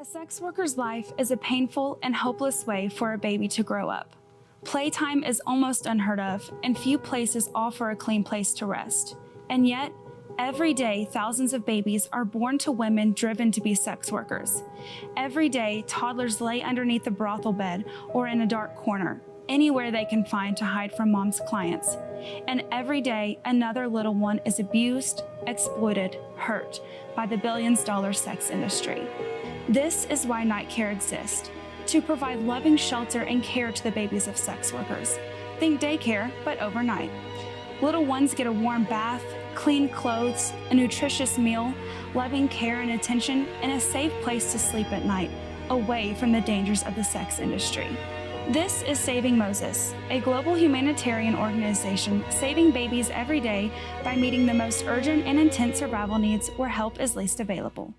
A sex worker's life is a painful and hopeless way for a baby to grow up. Playtime is almost unheard of, and few places offer a clean place to rest. And yet, every day, thousands of babies are born to women driven to be sex workers. Every day, toddlers lay underneath the brothel bed or in a dark corner, anywhere they can find to hide from mom's clients. And every day, another little one is abused, exploited, hurt by the billions-dollar sex industry. This is why Night Care exists, to provide loving shelter and care to the babies of sex workers. Think daycare, but overnight. Little ones get a warm bath, clean clothes, a nutritious meal, loving care and attention, and a safe place to sleep at night, away from the dangers of the sex industry. This is Saving Moses, a global humanitarian organization saving babies every day by meeting the most urgent and intense survival needs where help is least available.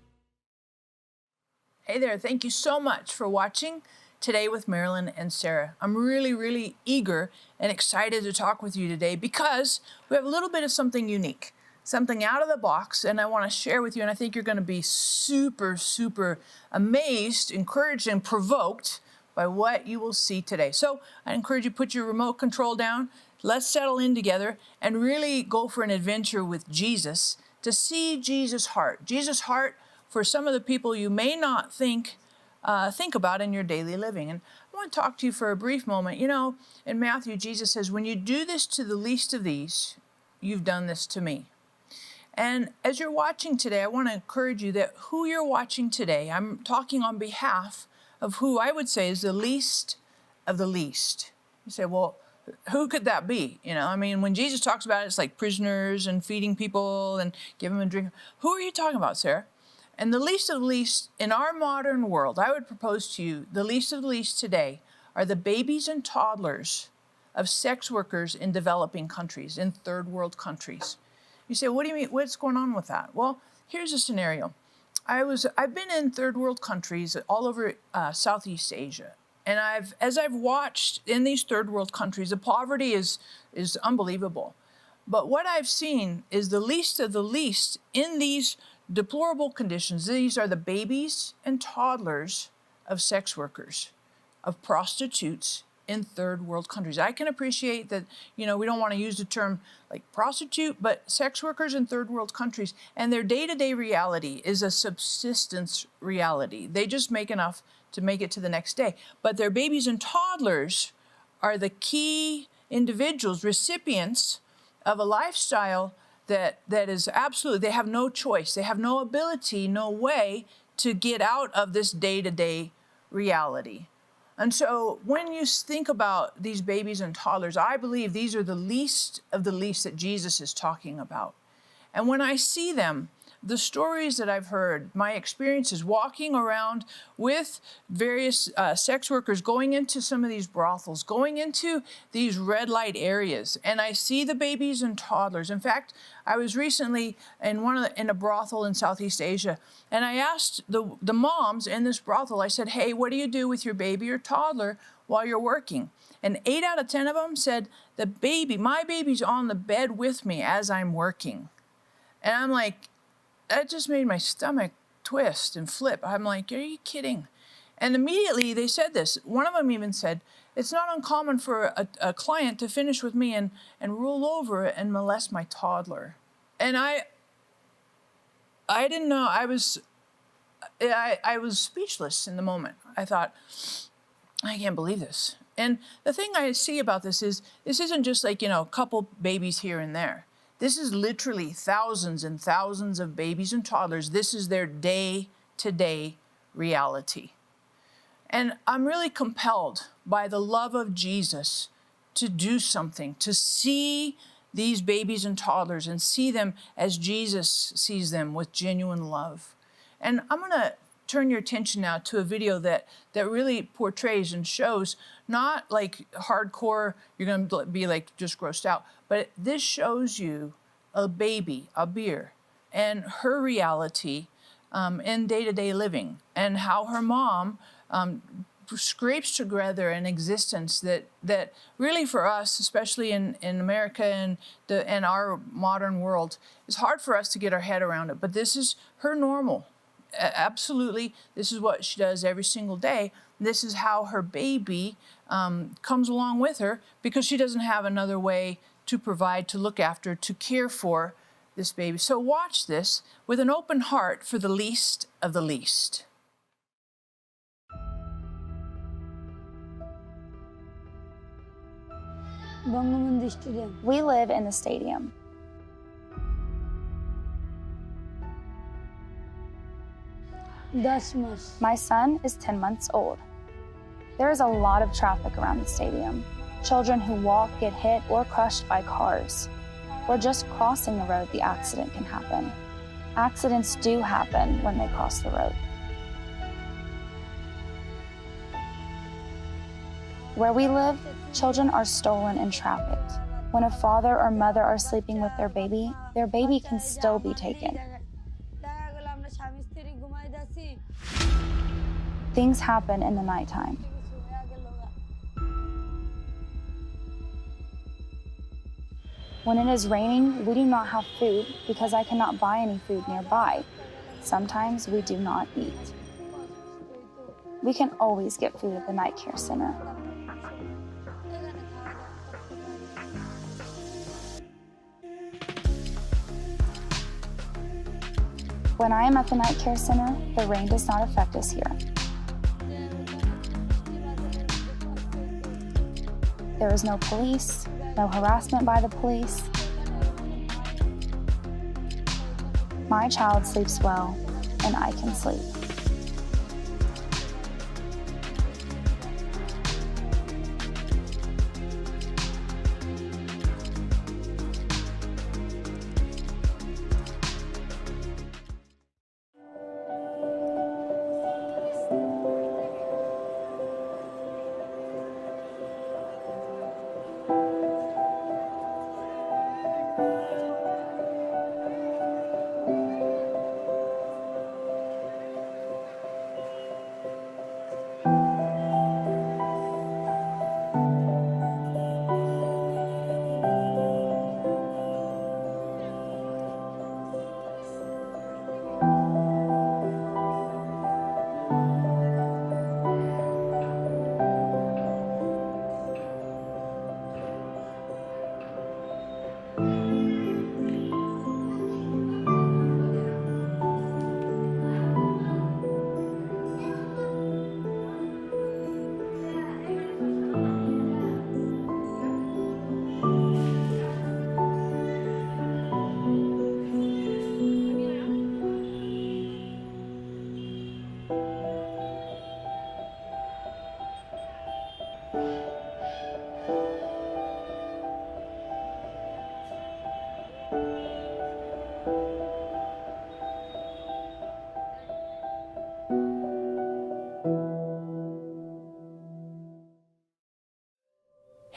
Hey there, thank you so much for watching Today with Marilyn and Sarah. I'm really eager and excited to talk with you today because we have a little bit of something unique, something out of the box, and I want to share with you, and I think you're going to be super amazed, encouraged, and provoked by what you will see today. So I encourage you to put your remote control down, let's settle in together, and really go for an adventure with Jesus to see Jesus' heart. Jesus' heart for some of the people you may not think about in your daily living. And I want to talk to you for a brief moment. You know, in Matthew, Jesus says, when you do this to the least of these, you've done this to me. And as you're watching today, I want to encourage you that who you're watching today, I'm talking on behalf of who I would say is the least of the least. You say, well, who could that be? You know, I mean, when Jesus talks about it, it's like prisoners and feeding people and giving them a drink. Who are you talking about, Sarah? And the least of the least in our modern world, I would propose to you, the least of the least today are the babies and toddlers of sex workers in developing countries, in third world countries. You say, what do you mean? What's going on with that? Well, here's a scenario. I've been in third world countries all over Southeast Asia. And as I've watched in these third world countries, the poverty is unbelievable. But what I've seen is the least of the least in these deplorable conditions. These are the babies and toddlers of sex workers, of prostitutes in third world countries. I can appreciate that, you know, we don't want to use the term like prostitute, but sex workers in third world countries, and their day-to-day reality is a subsistence reality. They just make enough to make it to the next day. But their babies and toddlers are the key individuals, recipients of a lifestyle that is absolutely, they have no choice. They have no ability, no way to get out of this day-to-day reality. And so when you think about these babies and toddlers, I believe these are the least of the least that Jesus is talking about. And when I see them, the stories that I've heard, my experiences walking around with various sex workers, going into some of these brothels, going into these red light areas, and I see the babies and toddlers. In fact, I was recently in a brothel in Southeast Asia, and I asked the moms in this brothel, I said, hey, what do you do with your baby or toddler while you're working? And 8 out of 10 of them said, my baby's on the bed with me as I'm working. And I'm like, that just made my stomach twist and flip. I'm like, are you kidding? And immediately they said this. One of them even said, it's not uncommon for a client to finish with me and roll over and molest my toddler. And I didn't know, I was speechless in the moment. I thought, I can't believe this. And the thing I see about this is, this isn't just like, you know, a couple babies here and there. This is literally thousands and thousands of babies and toddlers. This is their day-to-day reality. And I'm really compelled by the love of Jesus to do something, to see these babies and toddlers and see them as Jesus sees them, with genuine love. And I'm going to turn your attention now to a video that really portrays and shows, not like hardcore, you're going to be like just grossed out, but this shows you a baby, a beer, and her reality in day-to-day living, and how her mom scrapes together an existence that really for us, especially in America and our modern world, is hard for us to get our head around it. But this is her normal. absolutely, this is what she does every single day. This is how her baby comes along with her, because she doesn't have another way to provide, to look after, to care for this baby. So watch this with an open heart for the least of the least. Bangabandhu stadium We live in the stadium. 10 মাস My son is 10 months old. There is a lot of traffic around the stadium. Children who walk get hit or crushed by cars. Or just crossing the road, the accident can happen. Accidents do happen when they cross the road. Where we live, children are stolen and trafficked. When a father or mother are sleeping with their baby can still be taken. দেখা গেল আমরা স্বামী স্ত্রী ঘুমাই যাচ্ছি Things happen in the nighttime. কিছু হয়ে গেল When it is raining, we do not have food because I cannot buy any food nearby. Sometimes we do not eat. We can always get food at the night care center. When I am at the night care center, the rain does not affect us here. There is no police, no harassment by the police. My child sleeps well, and I can sleep.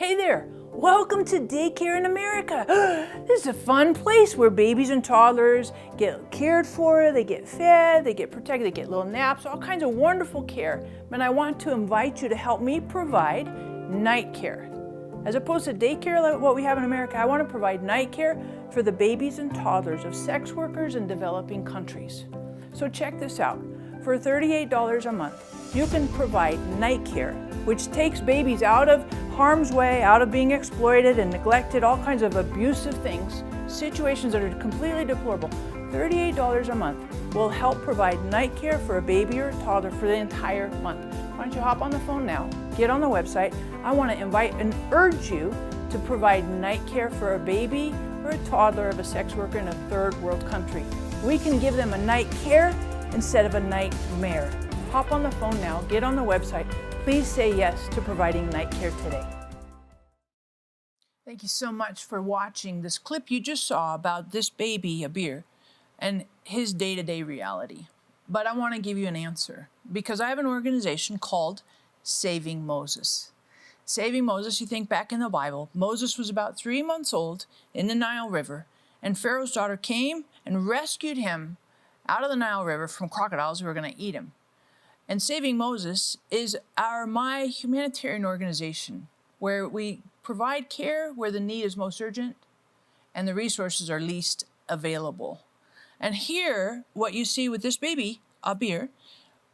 Hey there, welcome to Daycare in America. This is a fun place where babies and toddlers get cared for, they get fed, they get protected, they get little naps, all kinds of wonderful care. And I want to invite you to help me provide night care. As opposed to daycare like what we have in America, I want to provide night care for the babies and toddlers of sex workers in developing countries. So check this out. For $38 a month, you can provide night care, which takes babies out of harm's way, out of being exploited and neglected, all kinds of abusive things, situations that are completely deplorable. $38 a month will help provide night care for a baby or a toddler for the entire month. Why don't you hop on the phone now, get on the website. I want to invite and urge you to provide night care for a baby or a toddler of a sex worker in a third world country. We can give them a night care instead of a nightmare. Hop on the phone now, get on the website. Please say yes to providing night care today. Thank you so much for watching this clip you just saw about this baby, Abir, and his day-to-day reality. But I want to give you an answer because I have an organization called Saving Moses. Saving Moses, you think back in the Bible, Moses was about 3 months old in the Nile River, and Pharaoh's daughter came and rescued him out of the Nile River from crocodiles who were going to eat him. And Saving Moses is my humanitarian organization where we provide care where the need is most urgent and the resources are least available. And here, what you see with this baby Abir,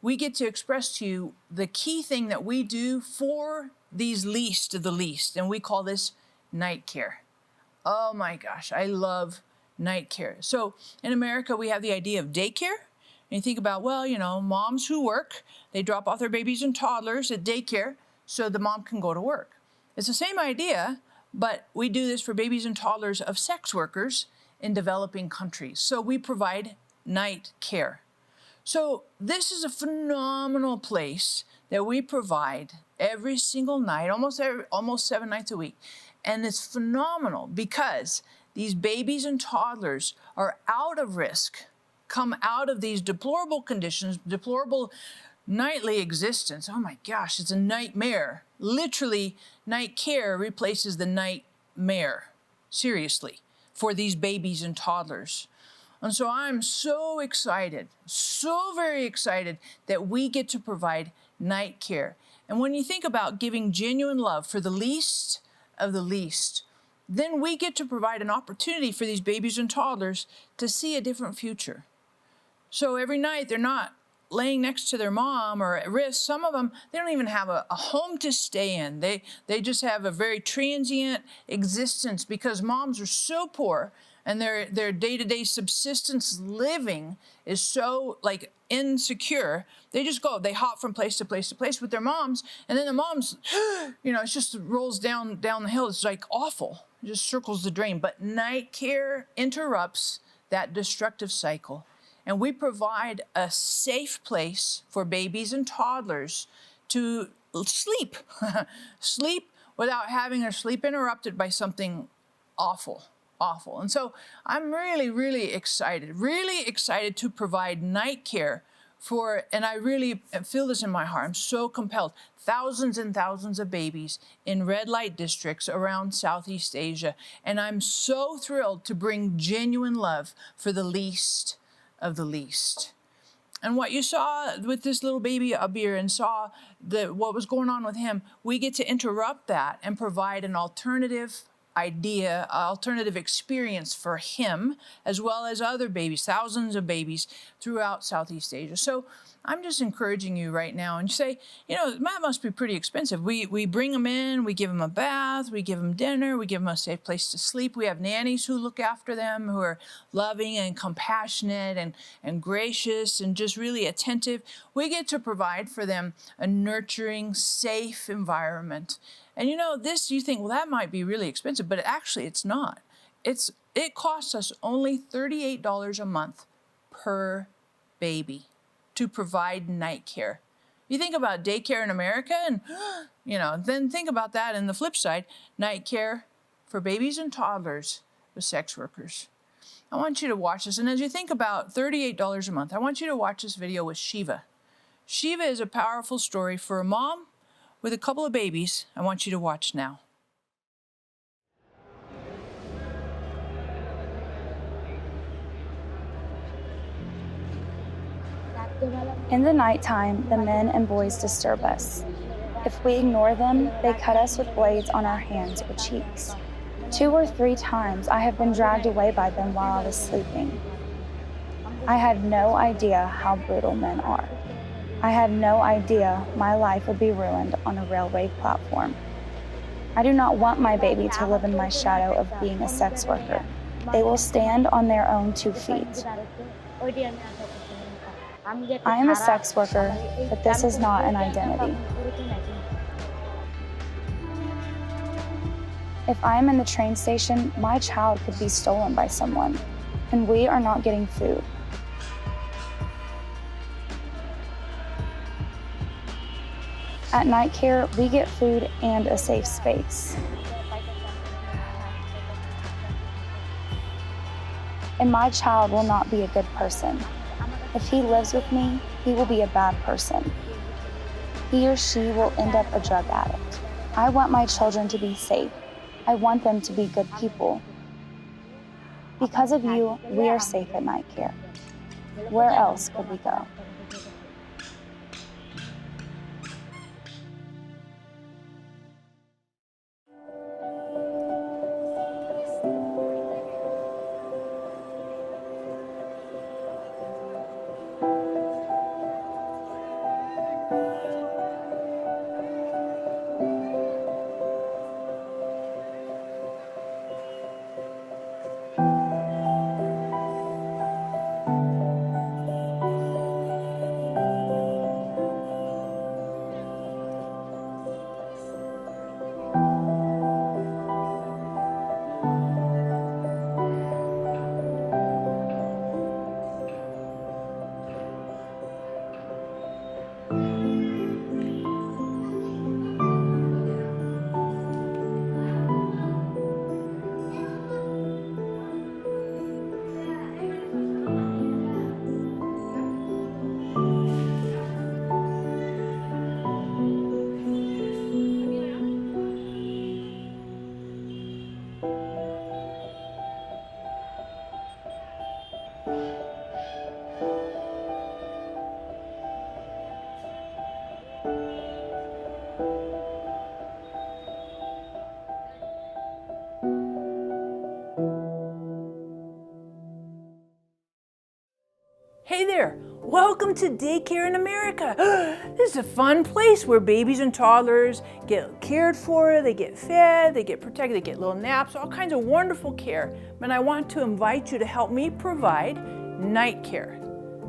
we get to express to you the key thing that we do for these least of the least, and we call this night care. Oh my gosh, I love night care. So in America, we have the idea of daycare. And you think about, well, you know, moms who work, they drop off their babies and toddlers at daycare so the mom can go to work. It's the same idea, but we do this for babies and toddlers of sex workers in developing countries. So we provide night care. So this is a phenomenal place that we provide every single night, almost 7 nights a week. And it's phenomenal because these babies and toddlers are out of risk, come out of these deplorable conditions, deplorable nightly existence. Oh my gosh, it's a nightmare. Literally, night care replaces the nightmare, seriously, for these babies and toddlers. And so I'm so excited, so very excited that we get to provide night care. And when you think about giving genuine love for the least of the least, then we get to provide an opportunity for these babies and toddlers to see a different future. So every night they're not laying next to their mom or at risk. Some of them, they don't even have a home to stay in. They just have a very transient existence because moms are so poor and their day-to-day subsistence living is so like insecure. They just go, they hop from place to place to place with their moms, and then the moms, you know, it just rolls down the hill. It's like awful. It just circles the drain. But night care interrupts that destructive cycle. And we provide a safe place for babies and toddlers to sleep, sleep without having their sleep interrupted by something awful. And so I'm really excited to provide night care for, and I really feel this in my heart, I'm so compelled, thousands and thousands of babies in red light districts around Southeast Asia. And I'm so thrilled to bring genuine love for the least of the least. And what you saw with this little baby Abir and saw what was going on with him, we get to interrupt that and provide an alternative idea, alternative experience for him, as well as other babies, thousands of babies throughout Southeast Asia. So I'm just encouraging you right now, and you say, you know, that must be pretty expensive. We bring them in, we give them a bath, we give them dinner, we give them a safe place to sleep. We have nannies who look after them, who are loving and compassionate and gracious and just really attentive. We get to provide for them a nurturing, safe environment. And you know, this, you think, well, that might be really expensive, but actually it's not. It costs us only $38 a month per baby to provide night care. You think about daycare in America and, you know, then think about that in the flip side, night care for babies and toddlers with sex workers. I want you to watch this. And as you think about $38 a month, I want you to watch this video with Shiva. Shiva is a powerful story for a mom with a couple of babies. I want you to watch now. In the nighttime, the men and boys disturb us. If we ignore them, they cut us with blades on our hands or cheeks. 2 or 3 times I have been dragged away by them while I was sleeping. I had no idea how brutal men are. I had no idea my life would be ruined on a railway platform. I do not want my baby to live in my shadow of being a sex worker. They will stand on their own 2 feet. I am a sex worker, but this is not an identity. If I am in the train station, my child could be stolen by someone, and we are not getting food. At Night Care, we get food and a safe space. And my child will not be a good person. If he lives with me, he will be a bad person. He or she will end up a drug addict. I want my children to be safe. I want them to be good people. Because of you, we are safe at Night Care. Where else could we go? Welcome to Daycare in America. This is a fun place where babies and toddlers get cared for, they get fed, they get protected, they get little naps, all kinds of wonderful care. And I want to invite you to help me provide night care.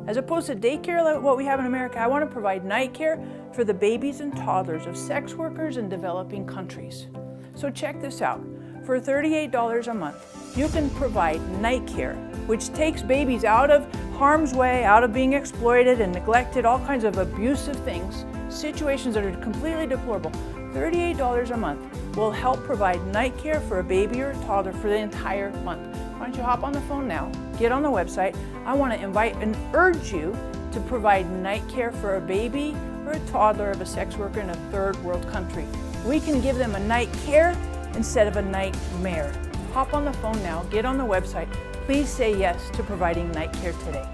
As opposed to daycare like what we have in America, I want to provide night care for the babies and toddlers of sex workers in developing countries. So check this out. For $38 a month, you can provide night care, which takes babies out of harm's way, out of being exploited and neglected, all kinds of abusive things, situations that are completely deplorable. $38 a month will help provide night care for a baby or a toddler for the entire month. Why don't you hop on the phone now, get on the website. I want to invite and urge you to provide night care for a baby or a toddler of a sex worker in a third world country. We can give them a night care instead of a nightmare. Hop on the phone now, get on the website. Please say yes to providing night care today.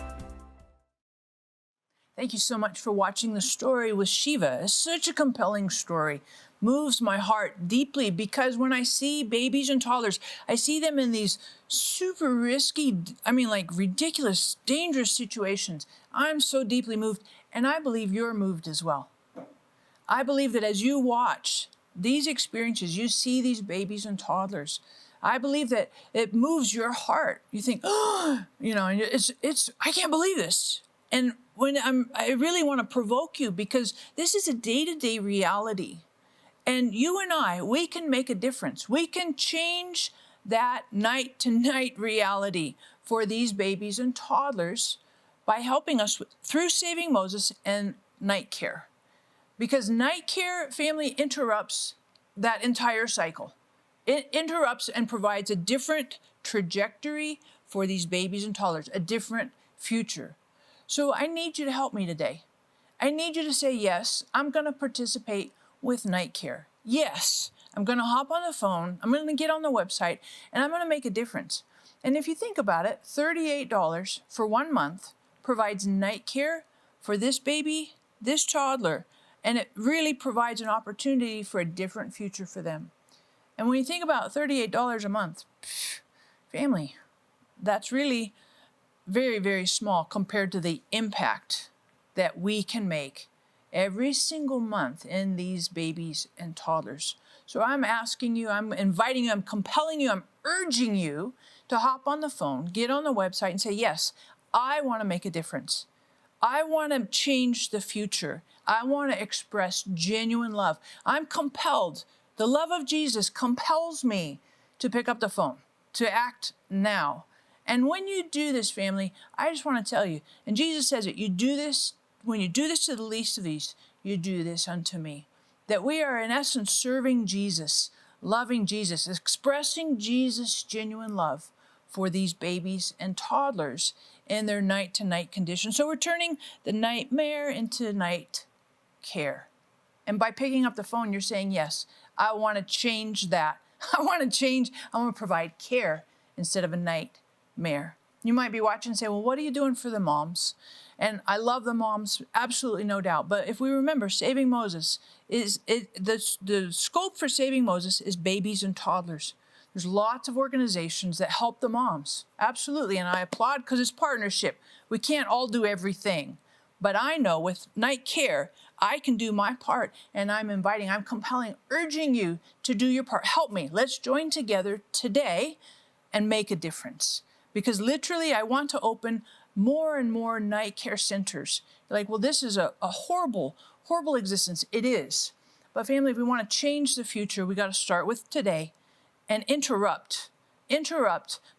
Thank you so much for watching the story with Shiva. It's such a compelling story. Moves my heart deeply because when I see babies and toddlers, I see them in these super risky, ridiculous, dangerous situations. I'm so deeply moved, and I believe you're moved as well. I believe that as you watch these experiences, you see these babies and toddlers, I believe that it moves your heart. You think, oh, I can't believe this. And I really want to provoke you because this is a day-to-day reality. And you and I, we can make a difference. We can change that night-to-night reality for these babies and toddlers by helping us through Saving Moses and night care. Because night care, family, interrupts that entire cycle. It interrupts and provides a different trajectory for these babies and toddlers, a different future. So I need you to help me today. I need you to say, yes, I'm going to participate with night care. Yes, I'm going to hop on the phone, I'm going to get on the website, and I'm going to make a difference. And if you think about it, $38 for 1 month provides night care for this baby, this toddler, and it really provides an opportunity for a different future for them. And when you think about $38 a month, family, that's really very, very small compared to the impact that we can make every single month in these babies and toddlers. So I'm asking you, I'm inviting you, I'm compelling you, I'm urging you to hop on the phone, get on the website and say, yes, I want to make a difference. I want to change the future. I want to express genuine love. I'm compelled. The love of Jesus compels me to pick up the phone, to act now. And when you do this, family, I just want to tell you, and Jesus says it, you do this, when you do this to the least of these, you do this unto me. That we are in essence serving Jesus, loving Jesus, expressing Jesus' genuine love for these babies and toddlers in their night-to-night condition. So we're turning the nightmare into night care. And by picking up the phone, you're saying, yes, I want to change that. I want to provide care instead of a nightmare. You might be watching and say, well, what are you doing for the moms? And I love the moms, absolutely no doubt. But if we remember, Saving Moses, the scope for Saving Moses is babies and toddlers. There's lots of organizations that help the moms, absolutely. And I applaud because it's partnership. We can't all do everything. But I know with night care, I can do my part, and I'm compelling, urging you to do your part. Help me. Let's join together today and make a difference. Because literally, I want to open more and more night care centers. You're like, well, this is a horrible, horrible existence. It is. But family, if we want to change the future, we got to start with today and interrupt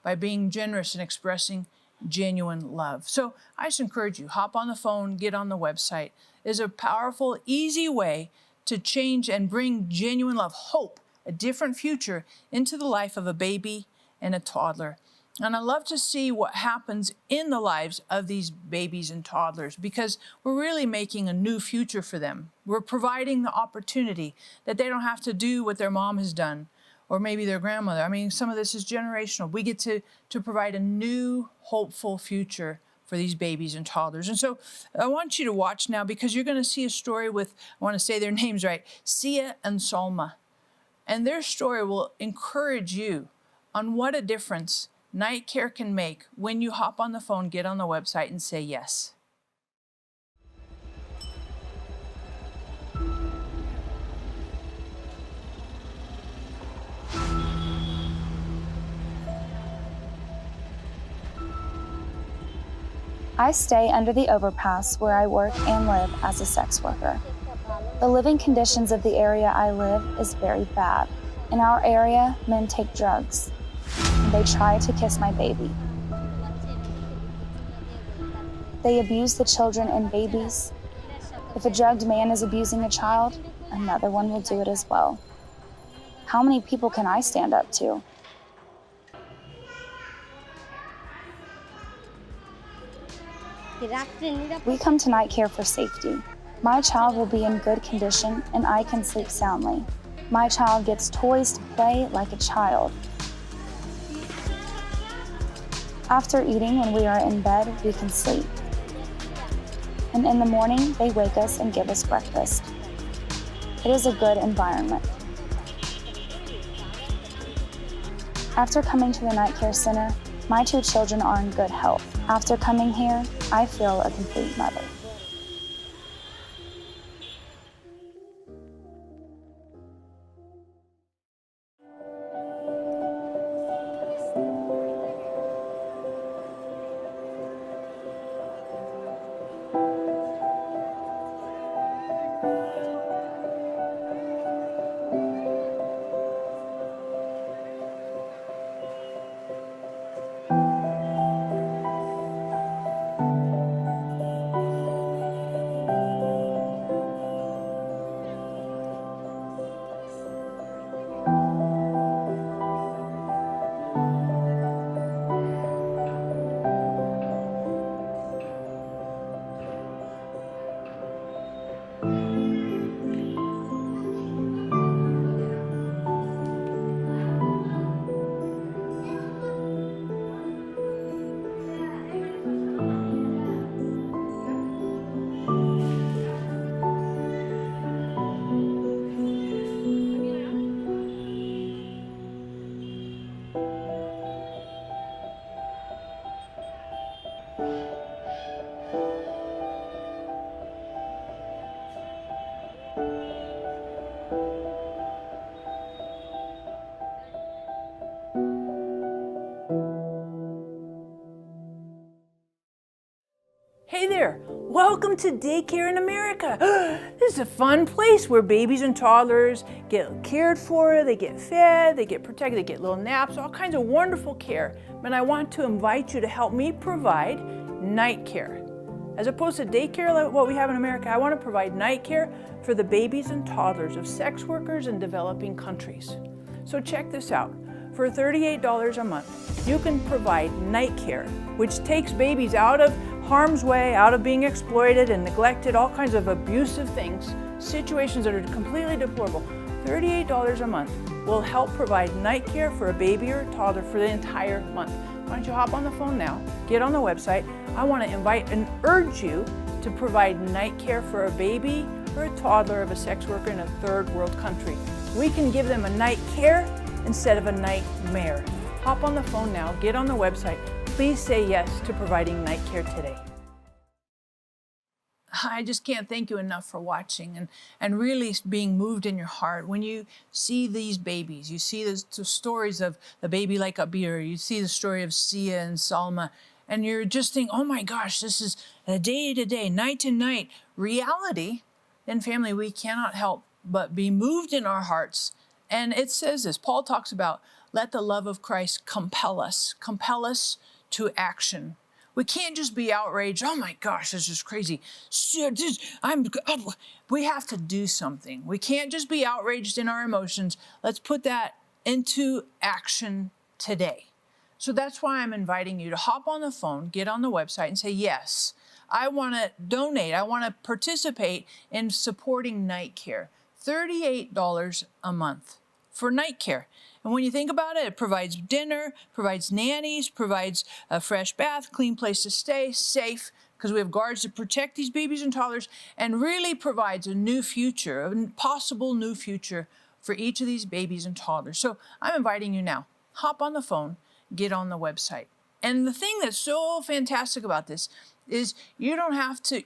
by being generous and expressing genuine love. So I just encourage you, hop on the phone, get on the website. It's a powerful, easy way to change and bring genuine love, hope, a different future into the life of a baby and a toddler. And I love to see what happens in the lives of these babies and toddlers because we're really making a new future for them. We're providing the opportunity that they don't have to do what their mom has done or maybe their grandmother. I mean, some of this is generational. We get to provide a new, hopeful future for these babies and toddlers. And so I want you to watch now because you're going to see a story with, I want to say their names right, Sia and Salma. And their story will encourage you on what a difference night care can make when you hop on the phone, get on the website, and say yes. I stay under the overpass where I work and live as a sex worker. The living conditions of the area I live is very bad. In our area, men take drugs. They try to kiss my baby. They abuse the children and babies. If a drugged man is abusing a child, another one will do it as well. How many people can I stand up to? We come to night care for safety. My child will be in good condition and I can sleep soundly. My child gets toys to play like a child. After eating, when we are in bed, we can sleep. And in the morning, they wake us and give us breakfast. It is a good environment. After coming to the night care center, my 2 children are in good health. After coming here, I feel a complete mother. Hey there, welcome to Daycare in America. This is a fun place where babies and toddlers get cared for, they get fed, they get protected, they get little naps, all kinds of wonderful care. But I want to invite you to help me provide night care. As opposed to daycare like what we have in America, I want to provide night care for the babies and toddlers of sex workers in developing countries. So check this out. For $38 a month, you can provide night care, which takes babies out of harm's way, out of being exploited and neglected, all kinds of abusive things, situations that are completely deplorable. $38 a month will help provide night care for a baby or a toddler for the entire month. Why don't you hop on the phone now, get on the website. I want to invite and urge you to provide night care for a baby or a toddler of a sex worker in a third world country. We can give them a night care instead of a nightmare. Hop on the phone now, get on the website. Please say yes to providing night care today. I just can't thank you enough for watching and really being moved in your heart. When you see these babies, you see the stories of the baby like Abir, you see the story of Sia and Salma, and you're just thinking, oh my gosh, this is a day to day, night to night reality. Then family, we cannot help but be moved in our hearts. And it says this, Paul talks about, let the love of Christ compel us to action. We can't just be outraged. Oh my gosh, this is crazy. We have to do something. We can't just be outraged in our emotions. Let's put that into action today. So that's why I'm inviting you to hop on the phone, get on the website and say, yes, I want to donate. I want to participate in supporting night care. $38 a month for night care. And when you think about it, it provides dinner, provides nannies, provides a fresh bath, clean place to stay, safe, because we have guards to protect these babies and toddlers, and really provides a new future, a possible new future for each of these babies and toddlers. So I'm inviting you now, hop on the phone, get on the website. And the thing that's so fantastic about this is you don't have to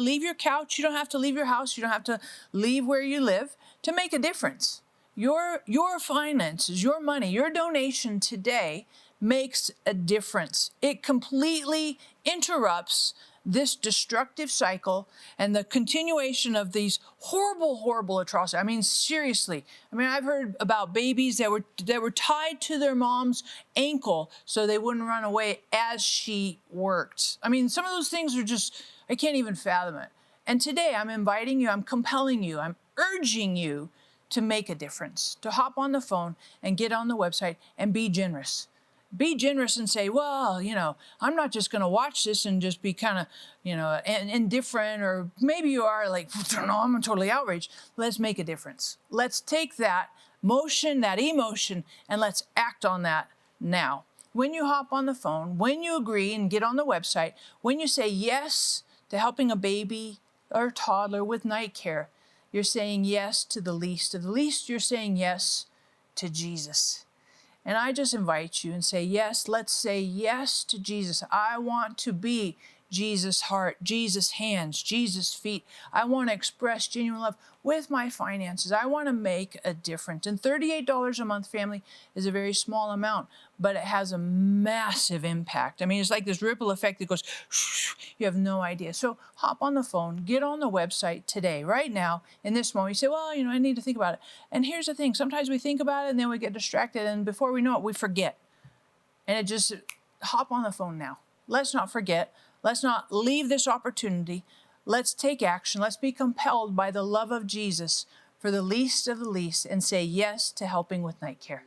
leave your couch, you don't have to leave your house, you don't have to leave where you live to make a difference. Your finances, your money, your donation today makes a difference. It completely interrupts this destructive cycle and the continuation of these horrible, horrible atrocities. I mean, seriously. I mean, I've heard about babies that were tied to their mom's ankle so they wouldn't run away as she worked. I mean, some of those things are just, I can't even fathom it. And today I'm inviting you, I'm compelling you, I'm urging you to make a difference, to hop on the phone and get on the website and be generous. Be generous and say, well, you know, I'm not just going to watch this and just be kind of, you know, indifferent, or maybe you are like, no, I'm totally outraged. Let's make a difference. Let's take that motion, that emotion, and let's act on that now. When you hop on the phone, when you agree and get on the website, when you say yes to helping a baby or toddler with night care, you're saying yes to the least. To the least, you're saying yes to Jesus. And I just invite you and say, yes, let's say yes to Jesus. I want to be Jesus' heart, Jesus' hands, Jesus' feet. I want to express genuine love with my finances. I want to make a difference. And $38 a month, family, is a very small amount, but it has a massive impact. I mean, it's like this ripple effect that goes, you have no idea. So hop on the phone, get on the website today, right now, in this moment. You say, well, you know, I need to think about it. And here's the thing. Sometimes we think about it and then we get distracted, and before we know it, we forget. And it just, hop on the phone now. Let's not forget. Let's not leave this opportunity. Let's take action. Let's be compelled by the love of Jesus for the least of the least and say yes to helping with night care.